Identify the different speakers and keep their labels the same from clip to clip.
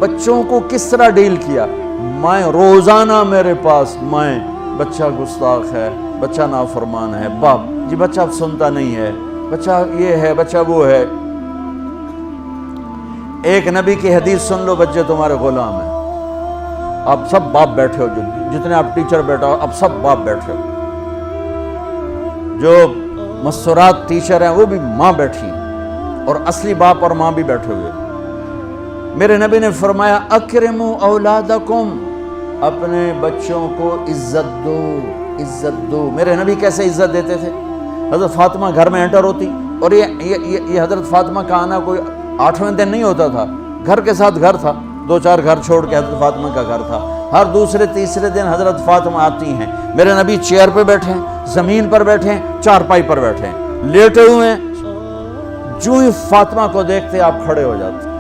Speaker 1: بچوں کو کس طرح ڈیل کیا. میں روزانہ میرے پاس بچہ گستاخ ہے، بچہ نافرمان ہے، باپ جی بچہ اب سنتا نہیں ہے، بچہ یہ ہے، بچہ وہ ہے. ایک نبی کی حدیث سن لو، بچے تمہارے غلام ہیں. آپ سب باپ بیٹھے ہو، جتنے آپ ٹیچر بیٹھا ہو اب سب باپ بیٹھے ہو. جو مستورات ٹیچر ہیں وہ بھی ماں بیٹھی، اور اصلی باپ اور ماں بھی بیٹھے ہوئے. میرے نبی نے فرمایا اکرموا اولادکم، اپنے بچوں کو عزت دو، عزت دو. میرے نبی کیسے عزت دیتے تھے؟ حضرت فاطمہ گھر میں انٹر ہوتی، اور یہ حضرت فاطمہ کا آنا کوئی 8ویں دن نہیں ہوتا تھا، گھر کے ساتھ گھر تھا. 2-4 گھر چھوڑ کے حضرت فاطمہ کا گھر تھا. ہر دوسرے تیسرے دن حضرت فاطمہ آتی ہیں. میرے نبی چیئر پہ بیٹھے ہیں، زمین پر بیٹھے ہیں، چارپائی پر بیٹھے ہیں، لیٹے ہوئے ہیں. جو ہی فاطمہ کو دیکھتے آپ کھڑے ہو جاتے.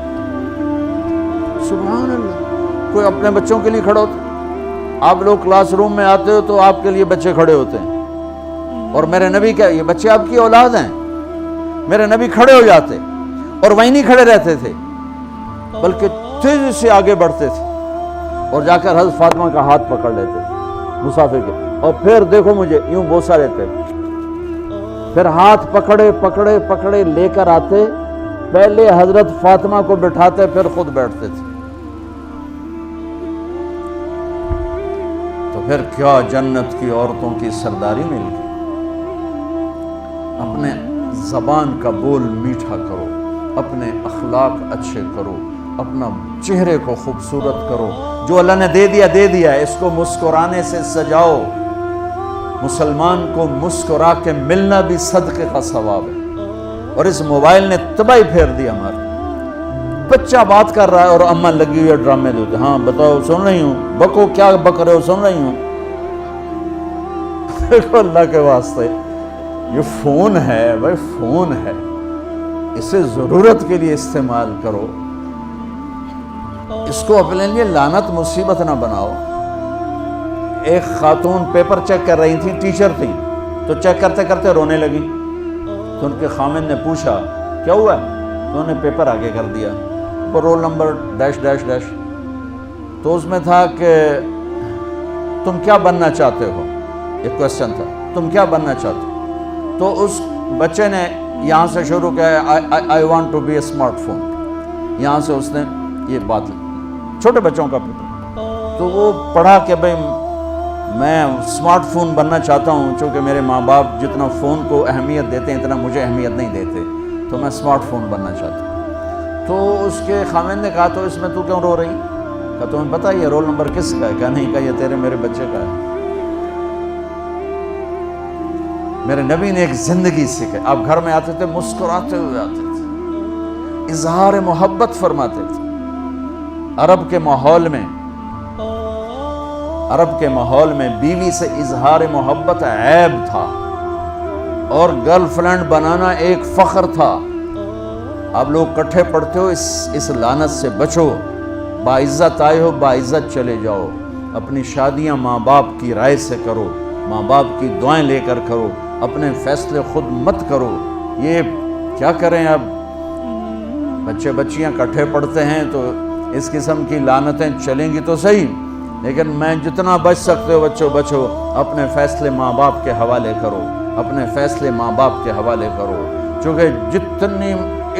Speaker 1: سبحان اللہ. کوئی اپنے بچوں کے لیے کھڑا ہوتا؟ آپ لوگ کلاس روم میں آتے ہو تو آپ کے لیے بچے کھڑے ہوتے ہیں، اور میرے نبی کیا یہ بچے آپ کی اولاد ہیں؟ میرے نبی کھڑے ہو جاتے، اور وہیں نہیں کھڑے رہتے تھے بلکہ تیزی سے آگے بڑھتے تھے، اور جا کر حضرت فاطمہ کا ہاتھ پکڑ لیتے تھے مسافر کے، اور پھر دیکھو مجھے یوں بوسہ لیتے، پھر ہاتھ پکڑے پکڑے پکڑے لے کر آتے. پہلے حضرت فاطمہ کو بٹھاتے پھر خود بیٹھتے تھے. تو پھر کیا جنت کی عورتوں کی سرداری مل گئی. اپنے زبان کا بول میٹھا کرو، اپنے اخلاق اچھے کرو، اپنا چہرے کو خوبصورت کرو. جو اللہ نے دے دیا ہے، اس کو مسکرانے سے سجاؤ. مسلمان کو مسکرا کے ملنا بھی صدقے کا ثواب ہے. اور اس موبائل نے تباہی پھیر دی ہماری. بچہ بات کر رہا ہے اور اماں لگی ہوئی ہے ڈرامے دیتے، ہاں بتاؤ سن رہی ہوں، بکو کیا بک رہے ہو، سن رہی ہوں. دیکھو اللہ کے واسطے یہ فون ہے بھائی، فون ہے، اسے ضرورت کے لیے استعمال کرو. اس کو اپنے لیے لعنت مصیبت نہ بناؤ. ایک خاتون پیپر چیک کر رہی تھی، ٹیچر تھی، تو چیک کرتے کرتے رونے لگی. تو ان کے خامن نے پوچھا کیا ہوا ہے؟ تو انہوں نے پیپر آگے کر دیا، roll number dash dash dash. تو اس میں تھا کہ تم کیا بننا چاہتے ہو، ایک کویسچن تھا، تم کیا بننا چاہتے ہو. تو اس بچے نے یہاں سے شروع کیا، I want to be a smart phone. یہاں سے اس نے یہ بات لی، چھوٹے بچوں کا پیپر. تو وہ پڑھا کہ بھئی میں اسمارٹ فون بننا چاہتا ہوں، چونکہ میرے ماں باپ جتنا فون کو اہمیت دیتے ہیں اتنا مجھے اہمیت نہیں دیتے، تو میں اسمارٹ فون بننا چاہتا ہوں. تو اس کے خامن نے کہا تو اس میں تو کیوں رو رہی؟ کہا تمہیں پتہ یہ رول نمبر کس کا ہے؟ کہا نہیں. کہا یہ تیرے میرے بچے کا ہے. میرے نبی نے ایک زندگی سکھائی. آپ گھر میں آتے تھے مسکراتے ہوئے آتے تھے، اظہار محبت فرماتے تھے. عرب کے ماحول میں بیوی سے اظہار محبت عیب تھا، اور گرل فرینڈ بنانا ایک فخر تھا. آپ لوگ کٹھے پڑھتے ہو، اس لعنت سے بچو. باعزت آئے ہو، باعزت چلے جاؤ. اپنی شادیاں ماں باپ کی رائے سے کرو، ماں باپ کی دعائیں لے کر کرو، اپنے فیصلے خود مت کرو. یہ کیا کریں، اب بچے بچیاں کٹھے پڑھتے ہیں تو اس قسم کی لعنتیں چلیں گی تو صحیح، لیکن میں جتنا بچ سکتے ہو بچو بچو. اپنے فیصلے ماں باپ کے حوالے کرو، اپنے فیصلے ماں باپ کے حوالے کرو. چونکہ جتنی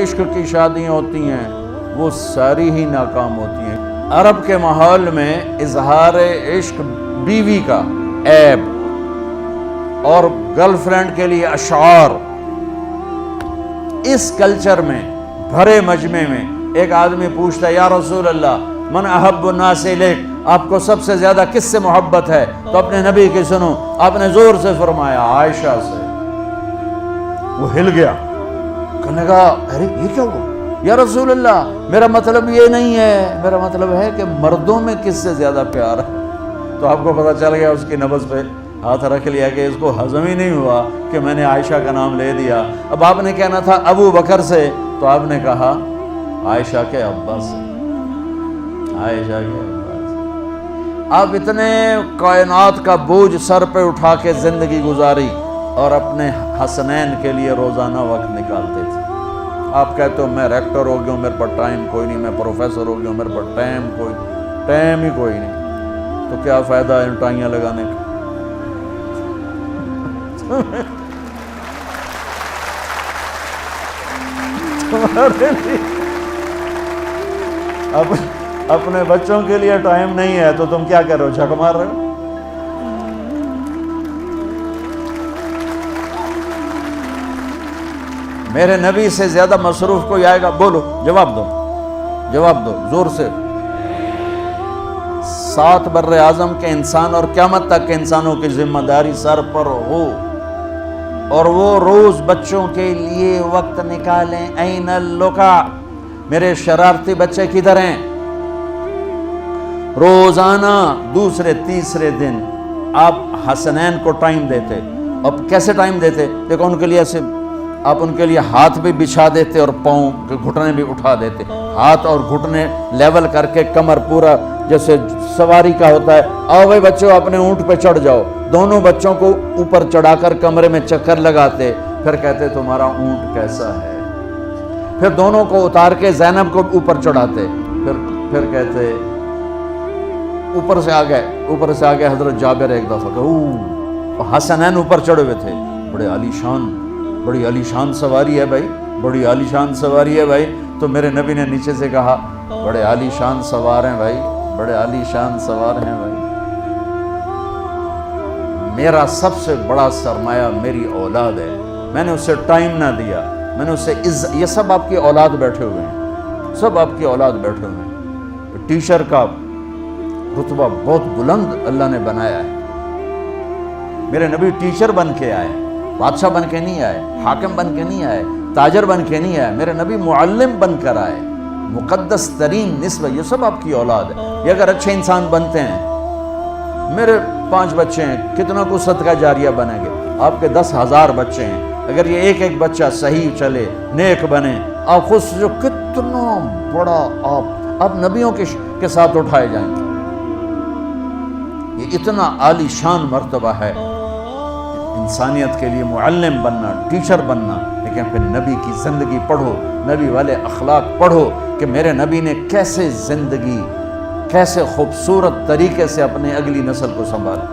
Speaker 1: عشق کی شادیاں ہوتی ہیں وہ ساری ہی ناکام ہوتی ہیں. عرب کے ماحول میں اظہار عشق بیوی کا عیب، اور گرل فرینڈ کے لیے اشعار. اس کلچر میں بھرے مجمع میں ایک آدمی پوچھتا ہے یا رسول اللہ من احب الناس الیک، آپ کو سب سے زیادہ کس سے محبت ہے؟ تو اپنے نبی کی سنو. آپ نے زور سے فرمایا عائشہ سے. وہ ہل گیا، کہنے لگا ارے یہ کیا ہوا یا رسول اللہ، میرا مطلب یہ نہیں ہے، میرا مطلب ہے کہ مردوں میں کس سے زیادہ پیار ہے. تو آپ کو پتہ چل گیا، اس کی نبض پہ ہاتھ رکھ لیا کہ اس کو ہضم ہی نہیں ہوا کہ میں نے عائشہ کا نام لے دیا. اب آپ نے کہنا تھا ابو بکر سے، تو آپ نے کہا عائشہ کے ابا سے، عائشہ کے ابا سے. آپ اتنے کائنات کا بوجھ سر پہ اٹھا کے زندگی گزاری، اور اپنے حسنین کے لیے روزانہ وقت نکالتے تھے. آپ کہتے ہو میں ریکٹر ہو گیا ہوں، میرے پاس ٹائم کوئی نہیں، میں پروفیسر ہو گیا ہوں، میرے پاس ٹائم ہی کوئی نہیں، تو کیا فائدہ ہے ٹائیاں لگانے کا؟ اب اپنے بچوں کے لیے ٹائم نہیں ہے تو تم کیا کر رہے ہو، جھک مار رہے ہو؟ میرے نبی سے زیادہ مصروف کوئی آئے گا؟ بولو، جواب دو زور سے۔ 7 بر اعظم کے انسان اور قیامت تک کے انسانوں کی ذمہ داری سر پر ہو، اور وہ روز بچوں کے لیے وقت نکالیں۔ این اللقا، میرے شرارتی بچے کدھر ہیں؟ روزانہ دوسرے تیسرے دن آپ حسنین کو ٹائم دیتے۔ اب کیسے ٹائم دیتے؟ دیکھو ان کے لیے ایسے آپ ان کے لیے ہاتھ بھی بچھا دیتے اور پاؤں کے گھٹنے بھی اٹھا دیتے، ہاتھ اور گھٹنے لیول کر کے، کمر پورا جیسے سواری کا ہوتا ہے۔ آؤ بھائی بچوں اپنے اونٹ پہ چڑھ جاؤ، دونوں بچوں کو اوپر چڑھا کر کمرے میں چکر لگاتے، پھر کہتے تمہارا اونٹ کیسا ہے، پھر دونوں کو اتار کے زینب کو اوپر چڑھاتے، پھر کہتے اوپر سے آ گئے حضرت جابر ایک دفعہ حسنین اوپر چڑھے ہوئے تھے، بڑی عالی شان سواری ہے بھائی، بڑی عالی شان سواری ہے بھائی، تو میرے نبی نے نیچے سے کہا بڑے عالی شان سوار ہیں بھائی، بڑے عالی شان سوار ہیں بھائی، میرا سب سے بڑا سرمایہ میری اولاد ہے، میں نے اسے ٹائم نہ دیا، میں نے اسے یہ سب آپ کی اولاد بیٹھے ہوئے ہیں، سب آپ کی اولاد بیٹھے ہوئے ہیں۔ ٹیچر کا رتبہ بہت بلند اللہ نے بنایا ہے، میرے نبی ٹیچر بن کے آئے، بادشاہ بن کے نہیں آئے، حاکم بن کے نہیں آئے، تاجر بن کے نہیں آئے، میرے نبی معلم بن کر آئے، مقدس ترین نسبت، یہ سب آپ کی اولاد ہے۔ یہ اگر اچھے انسان بنتے ہیں، میرے 5 بچے ہیں، کتنا کو صدقہ جاریہ بنیں گے؟ آپ کے 10,000 بچے ہیں، اگر یہ ایک بچہ صحیح چلے، نیک بنے، آپ خود سے جو کتنا بڑا آپ نبیوں کے ساتھ اٹھائے جائیں گے۔ یہ اتنا عالی شان مرتبہ ہے انسانیت کے لیے، معلم بننا، ٹیچر بننا، لیکن پھر نبی کی زندگی پڑھو، نبی والے اخلاق پڑھو کہ میرے نبی نے کیسے زندگی، کیسے خوبصورت طریقے سے اپنے اگلی نسل کو سنبھالا۔